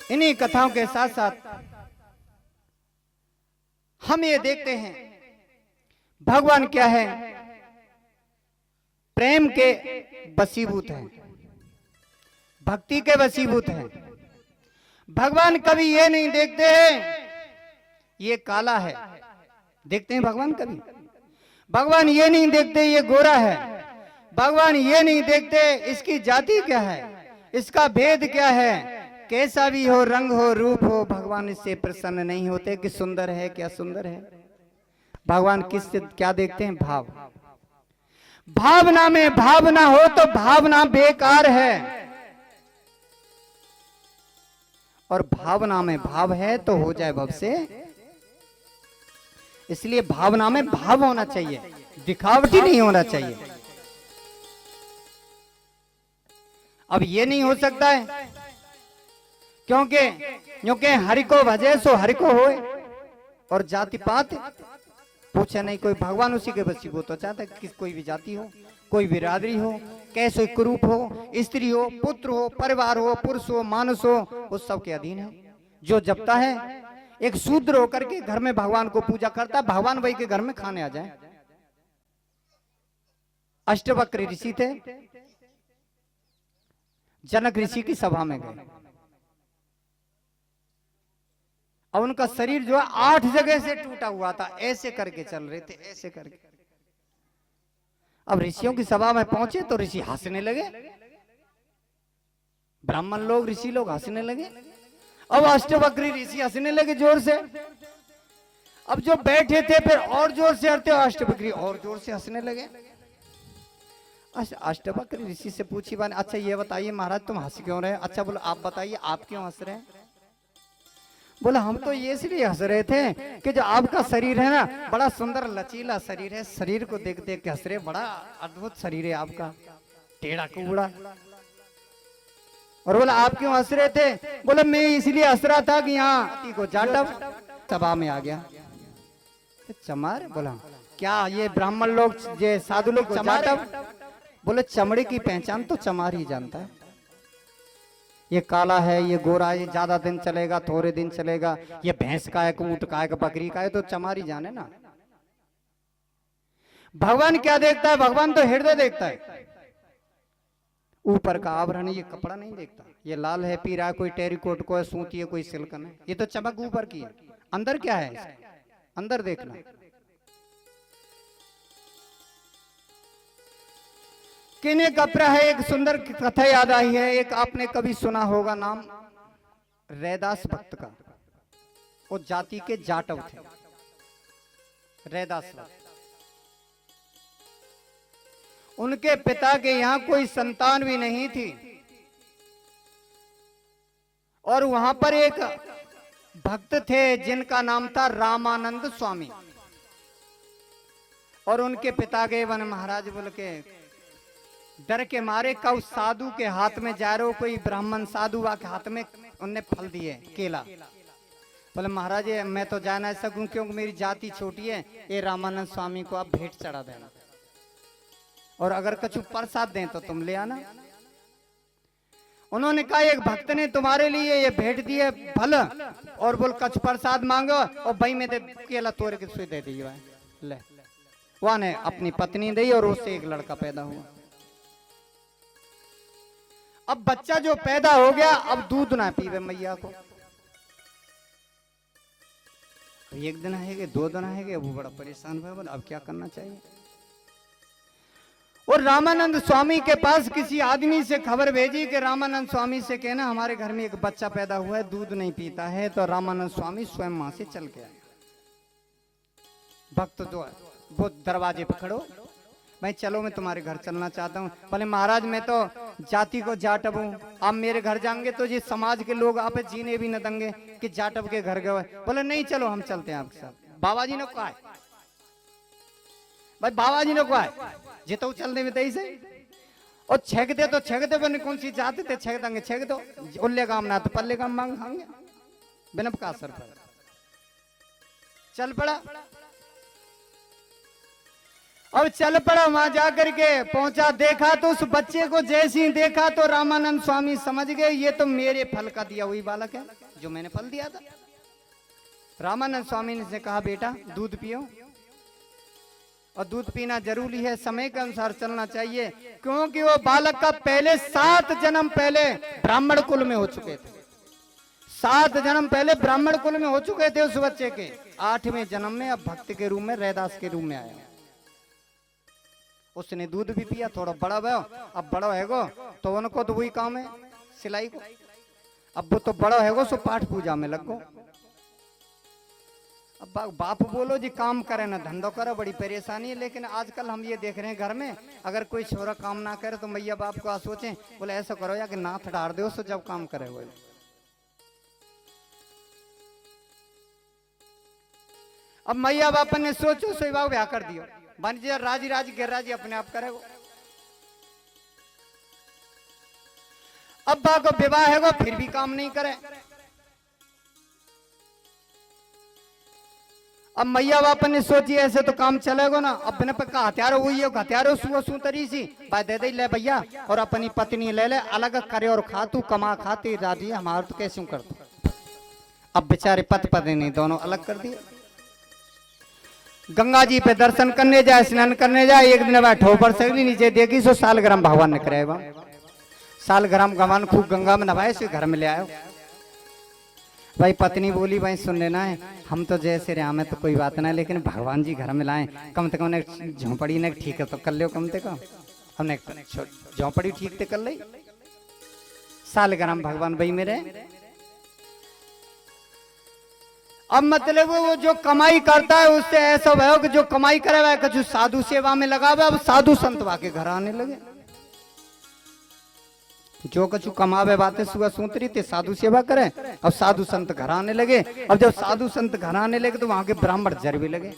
इन्हीं कथाओं के साथ साथ हम ये देखते हैं भगवान क्या है, प्रेम के वशीभूत हैं, भक्ति के वशीभूत हैं। भगवान कभी ये नहीं देखते हैं ये काला है, देखते हैं भगवान कभी? भगवान ये नहीं देखते ये गोरा है, भगवान ये नहीं देखते इसकी जाति क्या है, इसका भेद क्या है, कैसा भी हो, रंग हो, रूप हो, भगवान इससे प्रसन्न नहीं होते कि सुंदर है क्या सुंदर है। भगवान किससे क्या देखते हैं? भाव। भावना में भावना हो तो भावना बेकार है, और भावना में भाव है तो हो जाए भव से। इसलिए भावना में भाव होना चाहिए, दिखावटी नहीं होना चाहिए। अब ये नहीं हो सकता है क्योंकि हरि को भजे सो हरि को होए, और जाति पात पूछे नहीं कोई। भगवान उसी के वशीभूत तो चाहता है कि कोई भी जाति हो, कोई बिरादरी हो, कैसे कुरूप हो, स्त्री हो, पुत्र हो, परिवार हो, पुरुष हो, मानुष हो, उस सब के अधीन है। जो जपता है एक शूद्र होकर के घर में भगवान को पूजा करता, भगवान वही के घर में खाने आ जाए। अष्टवक्र ऋषि थे, जनक ऋषि की सभा में गए। अब उनका शरीर जो है 8 जगह से टूटा हुआ था, ऐसे करके चल रहे थे, ऐसे करके। अब ऋषियों की सभा में पहुंचे तो ऋषि हंसने लगे, ब्राह्मण लोग, ऋषि लोग हंसने लगे। अब अष्टवक्री ऋषि हंसने लगे जोर से। अब जो बैठे थे फिर और जोर से हंसते, अष्टवक्री और जोर से हंसने लगे। अष्टवक्र ऋषि से पूछी बात, अच्छा ये बताइए महाराज तुम हंस क्यों रहे? अच्छा बोलो आप बताइए आप क्यों हंस रहे हैं? बोला हम तो ये इसलिए हंस रहे थे कि जो आपका शरीर है ना, बड़ा सुंदर लचीला शरीर है, शरीर को देख देख के हंस रहे, बड़ा अद्भुत शरीर है आपका, टेढ़ा कुबड़ा। और बोला आप क्यों हंस रहे थे? बोला मैं इसलिए हंस रहा था कि यहाँ को जाटव सभा में आ गया। चमार? बोला क्या ये ब्राह्मण लोग, ये साधु लोग जाटव? बोले चमड़े की पहचान तो चमार ही जानता है, ये काला है, ये गोरा है, ये ज्यादा दिन चलेगा, थोड़े दिन चलेगा, ये भैंस का है, ऊंट का है, बकरी का है, तो चमार ही जाने ना। भगवान क्या देखता है? भगवान तो हृदय देखता है, ऊपर का आवरण, ये कपड़ा नहीं देखता। ये लाल है, पीला है, कोई टेरिकोट को है, सूती है, कोई सिल्कन है, ये तो चमक ऊपर की है। अंदर क्या है? अंदर देखना। किन्हें कपड़ा है? एक सुंदर कथा याद आई है, एक आपने कभी सुना होगा नाम रैदास भक्त का। वो जाति के जाटव थे, रैदास भक्त। उनके पिता के यहां कोई संतान भी नहीं थी, और वहां पर एक भक्त थे जिनका नाम था रामानंद स्वामी। और उनके पिता गए वन महाराज बोल के, डर के मारे का उस साधु के हाथ में जा रहे हो, कोई ब्राह्मण साधु के हाथ में उनने फल दिए केला। बोले महाराज मैं तो जा नहीं सकूं क्योंकि मेरी जाति छोटी है, ये रामानंद स्वामी को आप भेंट चढ़ा देना, और अगर कछु प्रसाद दें तो तुम ले आना। उन्होंने कहा एक भक्त ने तुम्हारे लिए ये भेंट दिए फल, और बोल कछ प्रसाद मांगो, और भाई में दे केला तोड़ के सुई दे दी। ले वहां ने अपनी पत्नी दी, और उससे एक लड़का पैदा हुआ। अब बच्चा जो पैदा हो गया, अब दूध ना पीवे मैया को। एक दिन है कि 2 दिन है कि वो बड़ा परेशान हुआ, बोला अब क्या करना चाहिए। और रामानंद स्वामी के पास किसी आदमी से खबर भेजी कि रामानंद स्वामी से कहना हमारे घर में एक बच्चा पैदा हुआ है, दूध नहीं पीता है। तो रामानंद स्वामी स्वयं मां से चल के आए। भक्त जो है वो दरवाजे पे खड़ो, भाई चलो मैं तुम्हारे घर चलना चाहता हूँ। बोले महाराज मैं तो जाति को जाटव हूँ, आप मेरे घर जाएंगे तो ये समाज के लोग आप जीने भी न देंगे कि जाटव के घर गए। बोले नहीं चलो हम चलते हैं आपके साथ। बाबा जी ने कहा है, भाई बाबा जी ने कहा है जितो चलने में तई से, और छेक दे तो छेक दे, बने कौन सी जाते थे छेक देंगे, छेक दो, उल्ले काम ना तो पल्ले काम मांग खाएंगे, बिना का असर पर चल पड़ा। अब चल पड़ा, वहां जाकर के पहुंचा, देखा तो उस बच्चे को जैसे ही देखा तो रामानंद स्वामी समझ गए ये तो मेरे फल का दिया हुई बालक है जो मैंने फल दिया था। रामानंद स्वामी ने से कहा बेटा दूध पियो, और दूध पीना जरूरी है, समय के अनुसार चलना चाहिए, क्योंकि वो बालक का पहले 7 जन्म पहले ब्राह्मण कुल में हो चुके थे। 7 जन्म पहले ब्राह्मण कुल में हो चुके थे उस बच्चे के। 8वें जन्म में अब भक्त के रूप में, रैदास के रूप में आया। उसने दूध भी पिया, थोड़ा बड़ा हुआ, अब बड़ा हैगो तो उनको तो वही काम है सिलाई को, अब वो तो बड़ा हैगो सो पाठ पूजा में लग गो। अब बाप बोलो जी काम करे ना धंधो करो, बड़ी परेशानी है। लेकिन आजकल हम ये देख रहे हैं घर में अगर कोई छोरा काम ना करे तो मैया बाप को सोचें, बोले ऐसा करो या कि नाथ डाल दो सो जब काम करे वो। अब मैया बाप ने सोचो सो बाबू ब्याह कर दियो, बन जी राजी राजी गिरराजी अपने आप करे वो। अब बा को विवाह है वो फिर भी काम नहीं करे। अब मैया बाप ने सोची ऐसे तो काम चलेगा ना, अपने पे का हथियार हुई है, हथियार सुतरी सी भाई दे दे ले भैया, और अपनी पत्नी ले ले अलग करे और खा तू कमा खाती राजी हमारा तो कैसे कर दो। अब बेचारे पति पत्नी दोनों अलग कर दिए। गंगा जी पे दर्शन करने जाए, स्नान करने जाए, एक दिन वह ठोपर से नीचे देखी सो सालग्राम भगवान ने कराए, सालग्राम भगवान खूब गंगा में नहाए से घर में ले आयो। भाई पत्नी बोली भाई सुन लेना है, हम तो जैसे रहे हमें तो कोई बात ना, लेकिन भगवान जी घर में लाए कम से कम झोंपड़ी ने ठीक है तो कर लो, कम से कम हमने झोंपड़ी ठीक से कर ली। सालग्राम भगवान भाई मेरे अब मतलब वो जो कमाई करता है उससे ऐसा भयो कि जो कमाई करे वह कुछ साधु सेवा में लगा हुआ, अब साधु संत वाके घर आने लगे। जो कछु कमावे बातें सुबह सूतरी थे साधु सेवा करे, अब साधु संत घर आने लगे। अब जब साधु संत घर आने लगे तो वहां के ब्राह्मण जर भी लगे,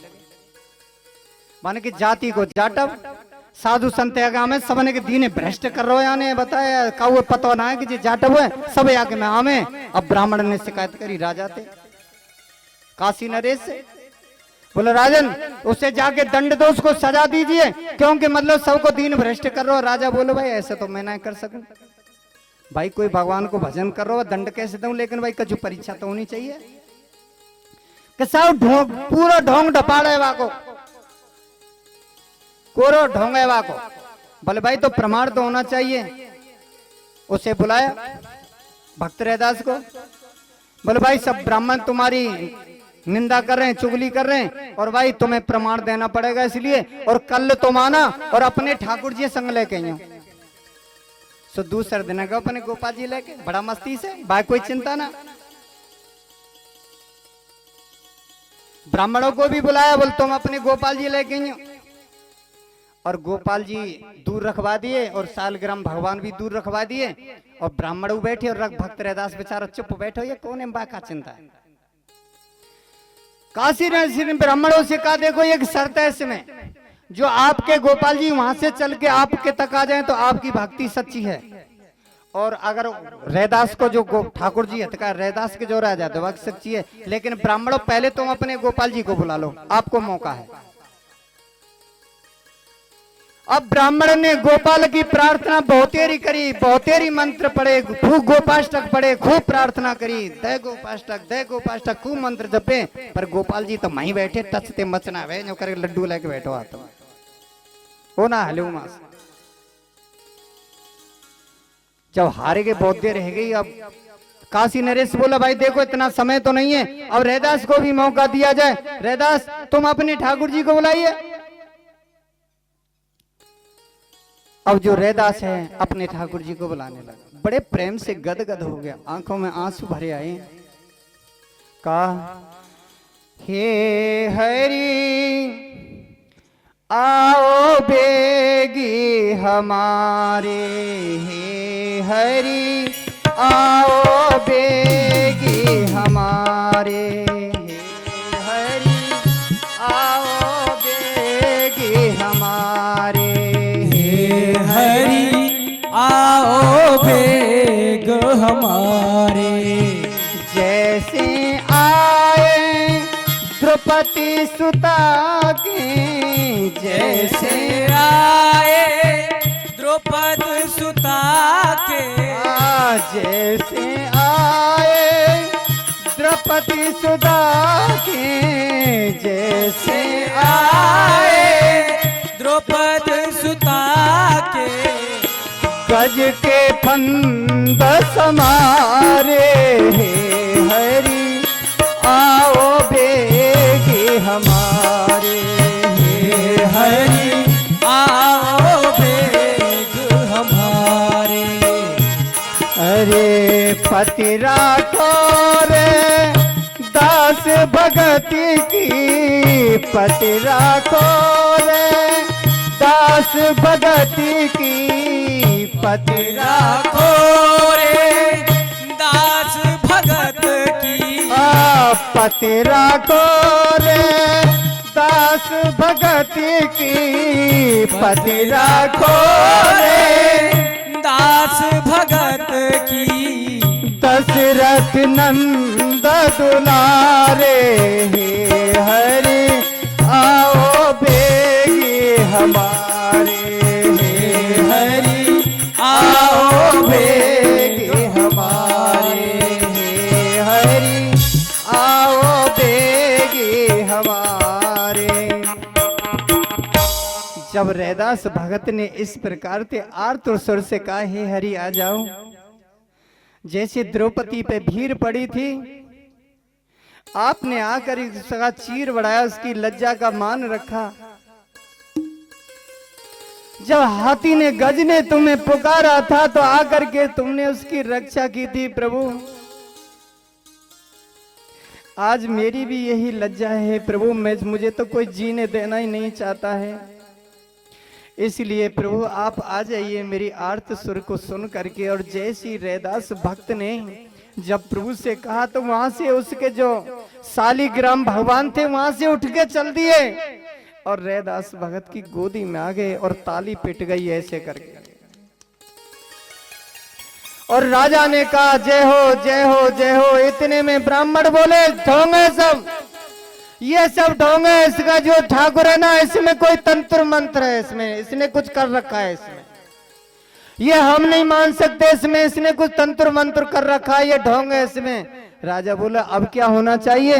माने कि जाति को जाटव साधु संत में सबने के दीने भ्रष्ट कर रहे आने बताया का वो पता ना है कि जाटव है सब आगे में आमे। अब ब्राह्मण ने शिकायत करी राजा थे काशी नरेश से, बोले राजन उसे जाके दंड दो, उसको सजा दीजिए, क्योंकि मतलब सबको दीन भ्रष्ट कर रहे हो। राजा बोले भाई ऐसे तो मैं नहीं कर सकूं, भाई कोई भगवान को भजन कर रहा हो दंड कैसे दूं, लेकिन भाई कछु परीक्षा तो होनी चाहिए कि सब पूरा ढोंग ढपाड़े वाको कोरो ढोंगे वाको। बोले भाई तो प्रमाण तो होना चाहिए। उसे बुलाया भक्त रैदास को, बोले भाई सब ब्राह्मण तुम्हारी निंदा कर रहे हैं, चुगली कर रहे हैं, और भाई तुम्हें प्रमाण देना पड़ेगा इसलिए, और कल तुम आना और अपने ठाकुर जी संग लेके आइयो। सो दूसरे दिन गए अपने गोपाल जी लेके बड़ा मस्ती से, भाई कोई चिंता ना। ब्राह्मणों को भी बुलाया, बोल तुम अपने गोपाल जी लेके आइयो, और गोपाल जी दूर रखवा दिए और सालग्राम भगवान भी दूर रखवा दिए, और ब्राह्मण बैठे और भक्त रैदास बेचारा चुप बैठो, ये कौन है बा का चिंता है। काशी ने ब्राह्मणों से कहा देखो एक शर्त है इसमें, जो आपके गोपाल जी वहां से चल के आपके तक आ जाए तो आपकी भक्ति सच्ची है, और अगर रैदास को जो ठाकुर जी है रैदास के जो रह जाते भक्ति सच्ची है, लेकिन ब्राह्मणों पहले तुम अपने गोपाल जी को बुला लो, आपको मौका है। अब ब्राह्मण ने गोपाल की प्रार्थना बहुतेरी करी, बहुतेरी मंत्र पढ़े, खूब गोपाष्टक पढ़े, खूब प्रार्थना करी, दे गोपाष्टक खूब मंत्र जपे, पर गोपाल जी तो वहीं बैठे टचते मचना वे जो करे लड्डू लेके बैठो हाथ में हो ना हलो मास। जब हारे के बहुत देर रह गई, अब काशी नरेश बोला भाई देखो इतना समय तो नहीं है, अब रैदास को भी मौका दिया जाए, रैदास तुम अपने ठाकुर जी को बुलाइए। अब जो रैदास है अपने ठाकुर जी को बुलाने लगा, बड़े प्रेम से गदगद हो गया, आंखों में आंसू भरे आए। कहा हे हरि आओ बेगी हमारे, हे हरि आओ बेगी हमारे, हे हरि आओ बेगी हमारे, हरि आओ बेग हमारे। जैसे आए द्रौपदी सुता के जैसे आए द्रौपद सुता के, जैसे आए द्रौपदी सुधा के, जैसे आए द्रौपद सुता के, गज के फंद समारे हरि आओ बेगे हमारे, हरि आओ बेग हमारे। अरे पति राखो रे दास भगति की, पति राखो रे दास भगति की, पति राखो रे दास भगत की, पति राखो रे दास भगति की, पति राखो रे दास भगत की। दशरथ नंद दुलारे हरि आओ बेगी हमारे, हरि आओ बेगी हमारे, हरि आओ बेगी हमारे। जब रैदास भगत ने इस प्रकार से आर्त स्वर से कहा, हे हरि आ जाओ, जैसे द्रौपदी पे भीड़ पड़ी थी, आपने आकर उसका चीर बढ़ाया, उसकी लज्जा का मान रखा। जब हाथी ने गज ने तुम्हें पुकारा था तो आकर के तुमने उसकी रक्षा की थी प्रभु। आज मेरी भी यही लज्जा है प्रभु, मुझे तो कोई जीने देना ही नहीं चाहता है। इसलिए प्रभु आप आ जाइए मेरी आर्त सुर को सुन करके। और जैसी रैदास भक्त ने जब प्रभु से कहा तो वहां से उसके जो शालिग्राम भगवान थे वहां से उठ के चल दिए और रैदास भगत की गोदी में आ गए और ताली पिट गई ऐसे करके। और राजा ने कहा जय हो जय हो जय हो। इतने में ब्राह्मण बोले ढोंग है सब, ये सब ढोंग है, इसका जो ठाकुर है ना इसमें कोई तंत्र मंत्र है, इसमें इसने कुछ कर रखा है, इसमें ये हम नहीं मान सकते, इसमें इसने कुछ तंत्र मंत्र कर रखा है, ये ढोंग है इसमें। राजा बोला अब क्या होना चाहिए?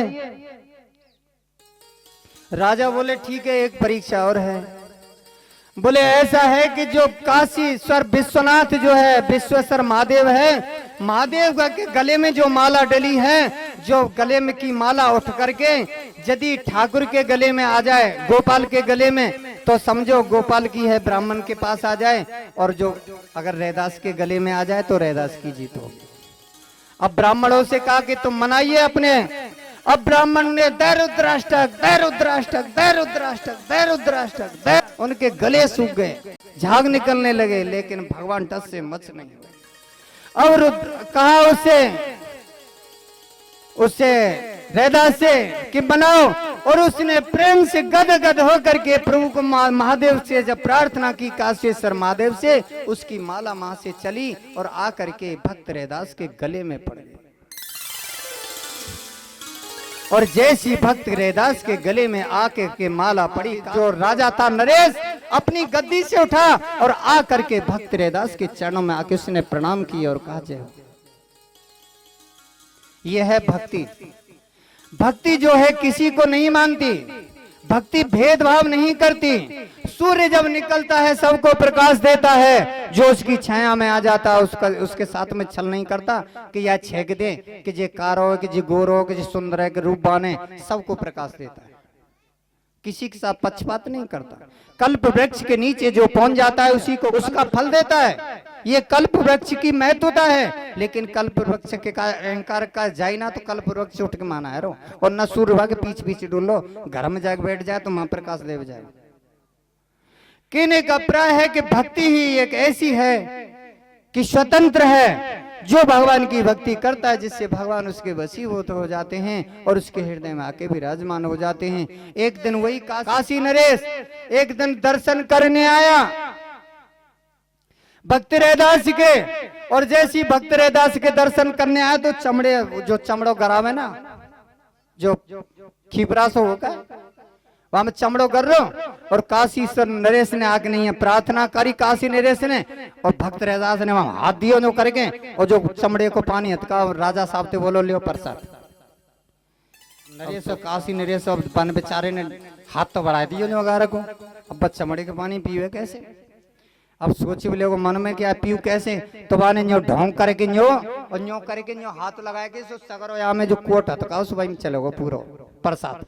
राजा बोले ठीक है एक परीक्षा और है। बोले ऐसा है कि जो काशीश्वर विश्वनाथ जो है विश्वेश्वर महादेव है, महादेव के गले में जो माला डली है, जो गले में की माला उठ करके यदि ठाकुर के गले में आ जाए, गोपाल के गले में, तो समझो गोपाल की है, ब्राह्मण के पास आ जाए, और जो अगर रैदास के गले में आ जाए तो रैदास की जीत होगी। अब ब्राह्मणों से कहा कि तुम मनाइए अपने। अब ब्राह्मण ने दैरुद्राष्टक दैरुद्राष्टक दैरुद्राष्टक दैरुद्राष्टक दै, उनके गले सूख गए, झाग निकलने लगे, लेकिन भगवान टस से मच नहीं हुए। अब कहा उससे रैदास से कि बनाओ, और उसने प्रेम से गदगद होकर के प्रभु को महादेव से जब प्रार्थना की, काशीश्वर महादेव से, उसकी माला वहां से चली और आकर के भक्त रैदास के गले में पड़ गई। और जैसी भक्त रैदास के गले में आके के माला पड़ी, जो राजा था नरेश अपनी गद्दी से उठा और आकर के भक्त रैदास के चरणों में आके उसने प्रणाम किया और कहा जय हो। यह है भक्ति। भक्ति जो है किसी को नहीं मानती, भक्ति भेदभाव नहीं करती। सूर्य जब निकलता है सबको प्रकाश देता है, जो उसकी छाया में आ जाता है उसके साथ में छल नहीं करता कि यह छेक दे कि जे कारो कि जे गोरो कि जे सुंदर है कि रूपवान है, सबको प्रकाश देता है, किसी के साथ पक्षपात नहीं करता। कल्प वृक्ष के नीचे जो पहुंच जाता है उसी को उसका फल देता है। ये कल्प वृक्ष की महत्वता है। लेकिन कल्प वृक्ष के अहंकार का जाए ना तो कल्प वृक्ष उठ के माना है रो, और न सूर्य के पीछे पीछे डूलो, घर में जाकर बैठ जाए तो वहां प्रकाश देव जाए। कहने का प्राय है कि भक्ति ही एक ऐसी है कि स्वतंत्र है, जो भगवान की भक्ति करता है जिससे भगवान उसके वशीभूत हो जाते हैं और उसके हृदय में आके विराजमान हो जाते हैं। एक दिन वही काशी नरेश एक दिन दर्शन करने आया भक्त रैदास के, और जैसी भक्त रैदास के दर्शन करने आया तो चमड़ो गराव है ना, जो खीपरा से होगा वहां में चमड़ो कर रो और काशी सर नरेश ने आके नहीं है प्रार्थना करी काशी नरेश ने और भक्त रैदास ने वहां हाथ दियो जो करके और जो चमड़े को पानी हटका और राजा साहब ते बोलो लियो प्रसाद नरेश और काशी नरेश और बन बेचारे ने हाथ तो बढ़ा दियो जो अगार को अब बस चमड़े के पानी पीवे कैसे अब सोचे बोले को मन में क्या पीऊ कैसे तो बाने न्यो ढोंग करके न्यो और न्यो करके न्यो हाथ लगाए के सो सगरो यहाँ में जो कोट हटकाओ सुबह में चलोगे पूरा प्रसाद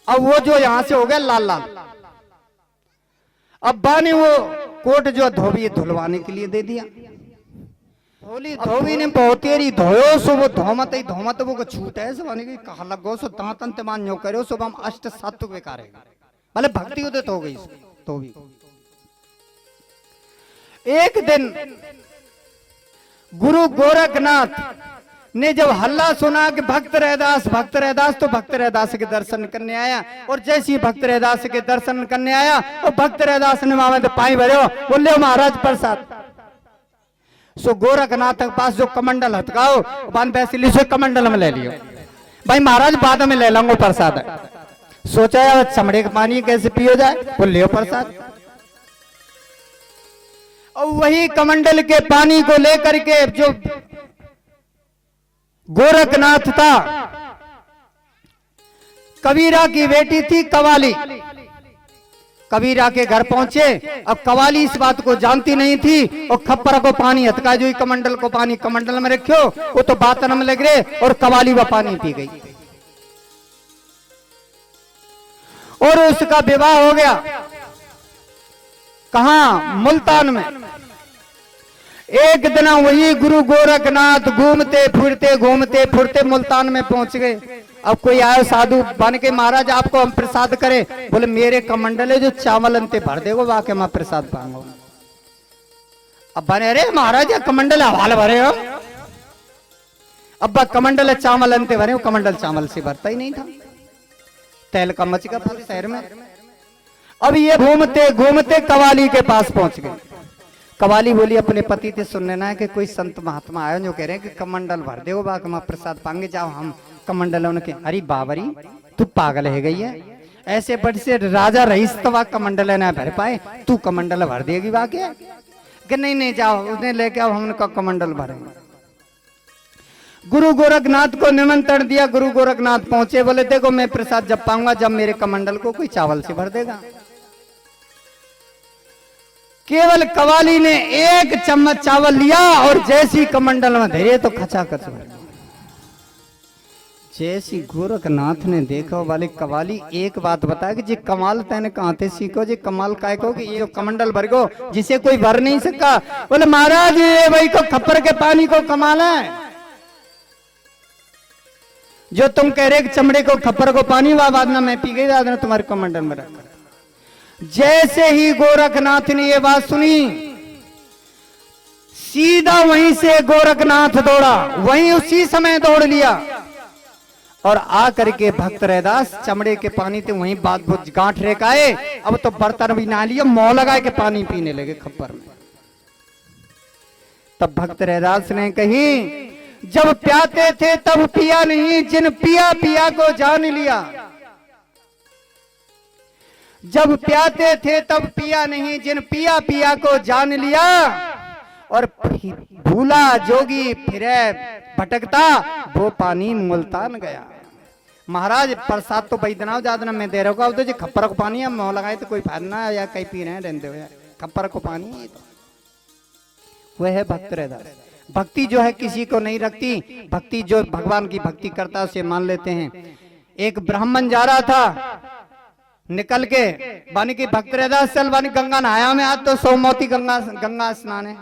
अब वो जो यहां से हो गया लाल लाल अब बा ने वो कोट जो धोबी धुलवाने के लिए दे दिया धोबी ने बहुतेरी धोयो सो वो धोमत वो छूट है सब कहा लगो सो दांतन तेमान न्यो करो सो हम अष्ट सत्व बेकारेगा भले भक्ति उदित हो गई तो भी एक दिन गुरु गोरखनाथ ने जब हल्ला सुना कि भक्त रैदास तो भक्त रैदास के दर्शन करने आया और जैसे ही भक्त रैदास के दर्शन करने आया और भक्त रैदास ने वहां पाई भरे बोले महाराज प्रसाद सो गोरखनाथ के पास जो कमंडल हटकाओ बान बैसिली से कमंडल में ले लियो भाई महाराज बाद में ले लाऊंगा प्रसाद सोचा यार चमड़े का पानी कैसे पियो जाए बोल लियो प्रसाद और वही कमंडल के पानी को लेकर के जो गोरखनाथ था कबीरा की बेटी थी कवाली कबीरा के घर पहुंचे अब कवाली इस बात को जानती नहीं थी और खप्पर को पानी हथका जो कमंडल को पानी कमंडल में रखियो वो तो बातन में लग रहे और कवाली वह पानी पी गई और उसका विवाह हो गया कहा मुल्तान में एक दिन वही गुरु गोरखनाथ घूमते फिरते मुल्तान में पहुंच गए अब कोई आया साधु बन के महाराज आपको हम प्रसाद करे बोले मेरे कमंडल है जो चावल अंते भर देगो वाके मैं प्रसाद पाऊंगा अब बने अरे महाराज या कमंडल हवाल भरे हो अब कमंडल चावल अंते भरे कमंडल चावल से भरता ही नहीं था तेल का मच का पूरे शहर में अब ये घूमते घूमते कवाली के पास पहुंच गए कवाली बोली अपने पति से सुनने ना है कि कोई संत महात्मा आयो जो कह रहे हैं कि कमंडल भर दे बाक प्रसाद पाएंगे जाओ हम कमंडल उनके अरे बाबरी तू पागल है गई है ऐसे बट से राजा रईस तो वाक कमंडल ना भर पाए तू कमंडल भर देगी वाके कि नहीं जाओ उसने लेके आओ हम उनका कमंडल भरेंगे गुरु गोरखनाथ को निमंत्रण दिया गुरु गोरखनाथ पहुंचे बोले देखो मैं प्रसाद जब पाऊंगा जब मेरे कमंडल को कोई चावल से भर देगा केवल कवाली ने एक चम्मच चावल लिया और जैसी कमंडल में धरे तो खचाखच जैसी गोरखनाथ ने देखा वाले कवाली एक बात बताया कि जी कमाल तैने कहां थे सीखो जी कमाल काय को कि ये जो कमंडल भर गो जिसे कोई भर नहीं सका बोले महाराज ये भाई को खप्पर के पानी को कमाल है जो तुम कह रहे चमड़े को खप्पर को पानी वह बाद में मैं पी गई बाद में तुम्हारे कमंडल में रखा जैसे ही गोरखनाथ ने ये बात सुनी सीधा वहीं से गोरखनाथ दौड़ा वहीं उसी समय दौड़ लिया और आकर के भक्त रैदास चमड़े के पानी थे वहीं बात बहुत गांठ रेखाए अब तो बर्तन भी ना लिया मुंह लगा के पानी पीने लगे खप्पर में तब भक्त रैदास ने कही जब प्याते थे तब पिया नहीं जिन पिया पिया को जान लिया जब प्याते थे तब पिया नहीं जिन पिया पिया को जान लिया और भूला जोगी फिरे भटकता वो पानी मुल्तान गया महाराज प्रसाद तो बैदनाव ज्यादा मैं दे रहा हूँ तो जो खप्पर को पानी है मुंह लगाए तो कोई फायदा ना या कहीं पी रहे हैं रहते हुए खप्पर को पानी तो वह है भक्त रैदास भक्ति जो है किसी को नहीं रखती भक्ति जो भगवान की भक्ति करता है उसे मान लेते हैं एक ब्राह्मण जा रहा था निकल के बानी की भक्त रैदास चल बानी गंगा नहाया में आज तो सोमवती गंगा स्नान है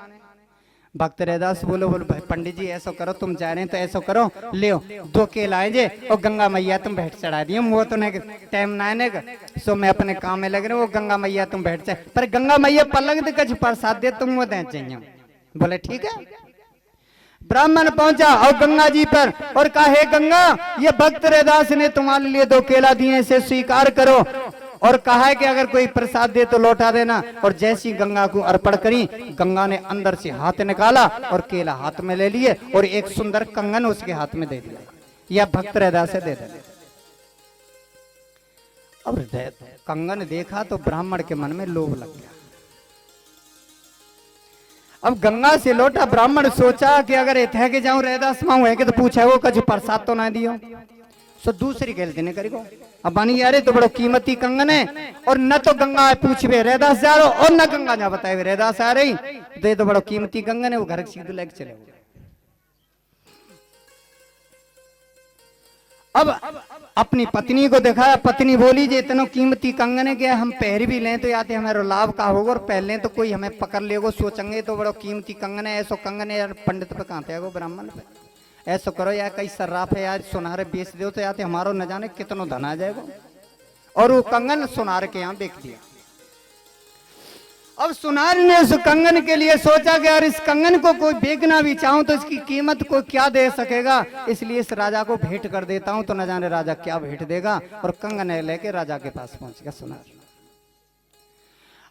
भक्त रैदास बोलो भाई पंडित जी ऐसा करो तुम जा रहे हैं तो ऐसा करो ले 2 केला आए जे और गंगा मैया तुम बैठ चढ़ा दिए वो तो नहीं टाइम ना सो मैं अपने काम में लग रहे वो गंगा मैया तुम बैठ जाए पर गंगा मैया पलग दे कछ प्रसाद दे तुम वो दे चाहिए बोले ठीक है ब्राह्मण पहुंचा और गंगा जी पर और कहा हे गंगा ये भक्त रैदास ने तुम्हारे लिए 2 केला दिए इसे स्वीकार करो और कहा है कि अगर कोई प्रसाद दे तो लौटा देना और जैसी गंगा को अर्पण करी गंगा ने अंदर से हाथ निकाला और केला हाथ में ले लिए और एक सुंदर कंगन उसके हाथ में दे दिया या भक्त हृदय से दे दे। अब कंगन देखा तो ब्राह्मण के मन में लोभ लग गया। अब गंगा से लौटा ब्राह्मण सोचा कि अगर इथे के जाऊं रैदास माऊ है कि तो पूछे वो कछु प्रसाद तो ना दियो, सो दूसरी गलती नहीं करेगो। अब बानी यारे तो बड़ो कीमती कंगन है और न तो गंगा पूछवे रैदास जा रहो और न गंगा जा बताए रैदास आ रही, तो ये तो बड़ो कीमती कंगन है, वो घर सीधे लेके चले। अब अपनी पत्नी को दिखाया, पत्नी बोली जे इतना कीमती कंगन है कि हम पहर भी लें तो याते हमारे लाभ का होगा और पहले तो कोई हमें पकड़ लेगो, सोचेंगे तो बड़ा कीमती कंगन है, ऐसो कंगन है यार पंडित पे कहाँ थे ब्राह्मण पे, ऐसो करो यार कई सर्राफ है यार सुनारे बेच दो तो याते हमारो न जाने कितना धन आ जाएगा। और वो कंगन सुनार के यहाँ बेच दिया। अब सुनार ने उस कंगन के लिए सोचा कि यार इस कंगन को कोई बेचना भी चाहूं तो इसकी कीमत को क्या दे सकेगा, इसलिए इस राजा को भेंट कर देता हूं तो न जाने राजा क्या भेंट देगा। और कंगन लेके राजा के पास पहुंच गया सुनार।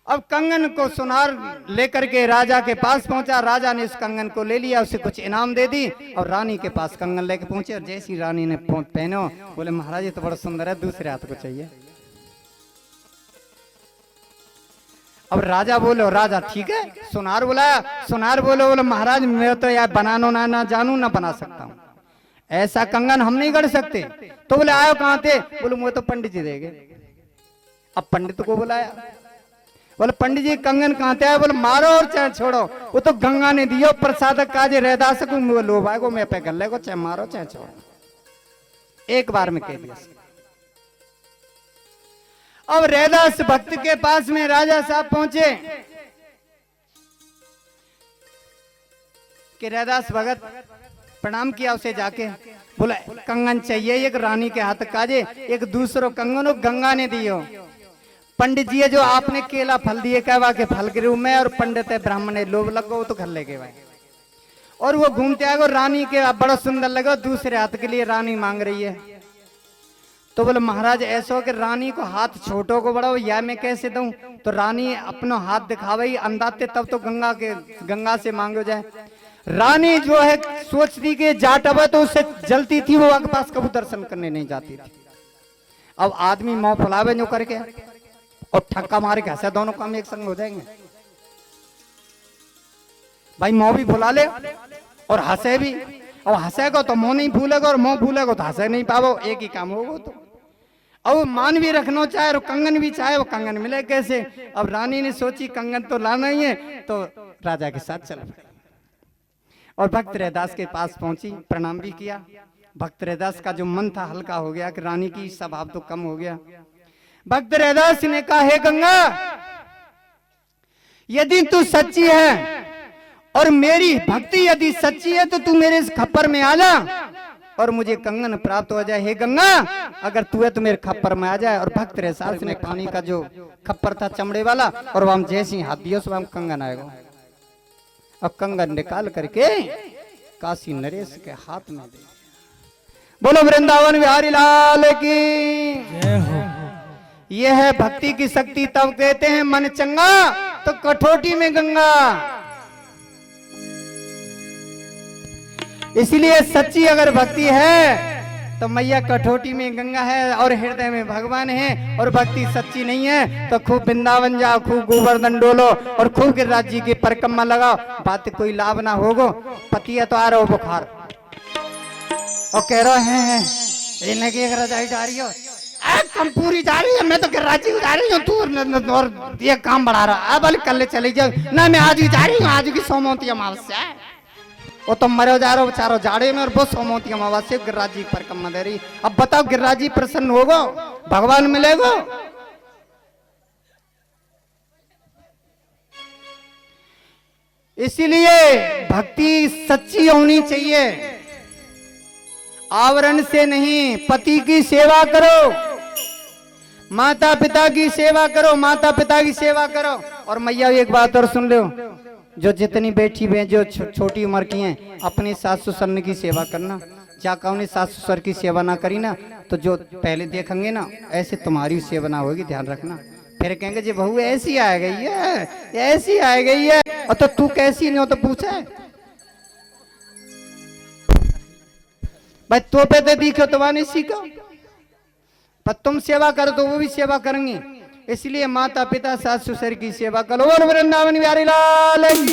अब कंगन को सुनार लेकर के राजा के पास पहुंचा, राजा ने उस कंगन को ले लिया, उसे कुछ इनाम दे दी और रानी के पास कंगन लेके पहुंचे। और जैसी रानी ने पहनो बोले महाराज ये तो बड़ा सुंदर है, दूसरे हाथ को चाहिए। अब राजा बोलो, राजा ठीक है, सुनार बुलाया, सुनार बोलो महाराज मैं तो यार बनानो ना जानू ना बना सकता हूँ, ऐसा कंगन हम नहीं कर सकते। तो बोले आयो कहाँ थे, बोले मुझे तो पंडित जी देंगे। अब पंडित को बुलाया, बोले पंडित जी कंगन कहाँ थे आए, बोले मारो और चाहे छोड़ो, वो तो गंगा ने दियो प्रसाद काजे रहदा सकूं लोभ आएगो मैं पे कर लेगो, चाहे मारो चाहे छोड़ो, एक बार में कह दिया। अब रैदास भक्त के पास में राजा साहब पहुंचे कि रैदास भगत प्रणाम किया उसे जाके, बोला कंगन चाहिए एक रानी के हाथ काजे, एक दूसरो कंगन गंगा ने दियो। पंडित जी जो आपने केला फल दिए कहवा के फल के रूप में, और पंडित है ब्राह्मण ने लोभ लगो तो घर ले गए भाई। और वो घूमते आगे रानी के बड़ा सुंदर लगा, दूसरे हाथ के लिए रानी मांग रही है। तो बोले महाराज ऐसा हो कि रानी को हाथ छोटो को बड़ा या मैं कैसे दूं, तो रानी अपना हाथ दिखावे अंदाते तब तो गंगा से मांगो जाए। रानी जो है सोचती कि जाट अब तो उससे जलती थी, वो आगे पास कभी दर्शन करने नहीं जाती थी। अब आदमी मुंह फुलावे जो करके और ठक्का मारे कैसे दोनों काम एक संग हो जाएंगे भाई, मुंह भी फुला ले और हंसे भी, और हंसेगा तो मुंह नहीं भूलेगा और मुंह भूलेगा तो हंसे नहीं पाओ, एक ही काम होगा। तो अब मान भी रखना चाहे और कंगन भी चाहे, वो कंगन मिले कैसे। अब रानी ने सोची कंगन तो लाना ही है, तो राजा के साथ चल पड़ी और भक्त रैदास के पास पहुंची, प्रणाम भी किया। भक्त रैदास का जो मन था हल्का हो गया कि रानी की स्वभाव तो कम हो गया। भक्त रैदास ने कहा हे गंगा, यदि तू सच्ची है और मेरी भक्ति यदि सच्ची है तो तू मेरे इस खप्पर में आ जा और मुझे कंगन प्राप्त हो जाए। हे गंगा अगर तू है तो मेरे खप्पर में आ जाए। और भक्त रैदास ने पानी का जो खप्पर था चमड़े वाला, और वहां जैसे ही हाथ दिया उसमें हम कंगन आएगा। अब कंगन निकाल करके काशी नरेश के हाथ में दे। बोलो वृंदावन बिहारी लाल की जय हो। यह है भक्ति की शक्ति। तब कहते हैं मन चंगा तो कठोटी में गंगा। इसलिए सच्ची अगर भक्ति है तो मैया कठोटी में गंगा है और हृदय में भगवान है। और भक्ति सच्ची नहीं है तो खूब वृंदावन जाओ, खूब गोवर्धन डोलो और खूब गिरिराज जी की परिक्रमा लगाओ, बात कोई लाभ ना होगो। पति है तो आ रहो बुखार और कह रहे हैं इन्हें की रजाई जा रही हो, कम पूरी जा रही है, मैं तो गिरिराज जी जा रही हूँ, तू और ये काम बढ़ा रहा। अब कल चली जाओ ना, मैं आज ही जा रही हूँ, आज की सोमवती अमावस्या है। वो तो मरे जा रहे हो बेचारो जाड़े में और वो सोमवती अमावस्या गिरिराज जी परिक्रमा दे रही। अब बताओ गिरिराज जी प्रसन्न होगो, भगवान मिलेगो? इसीलिए भक्ति सच्ची होनी चाहिए, आवरण से नहीं। पति की सेवा करो, माता पिता की सेवा करो, माता पिता की सेवा करो। और मैया एक बात और सुन लो, जो जितनी बेटी बहन जो छोटी उम्र की हैं अपनी सास ससुर की सेवा करना। जाकर उन्हें सास ससुर की सेवा ना करी ना तो जो पहले देखेंगे ना ऐसे तुम्हारी सेवा ना होगी, ध्यान रखना। फिर कहेंगे जी बहू ऐसी आ गई है, ऐसी आ गई है, और तो तू कैसी नहीं हो तो पूछे। भाई तो पे तो दिखे तो वहां नहीं सीखा, पर तुम सेवा करो तो वो भी सेवा करेंगे। इसलिए माता पिता सास ससुर की सेवा करो। और वृंदावन बिहारी लाल की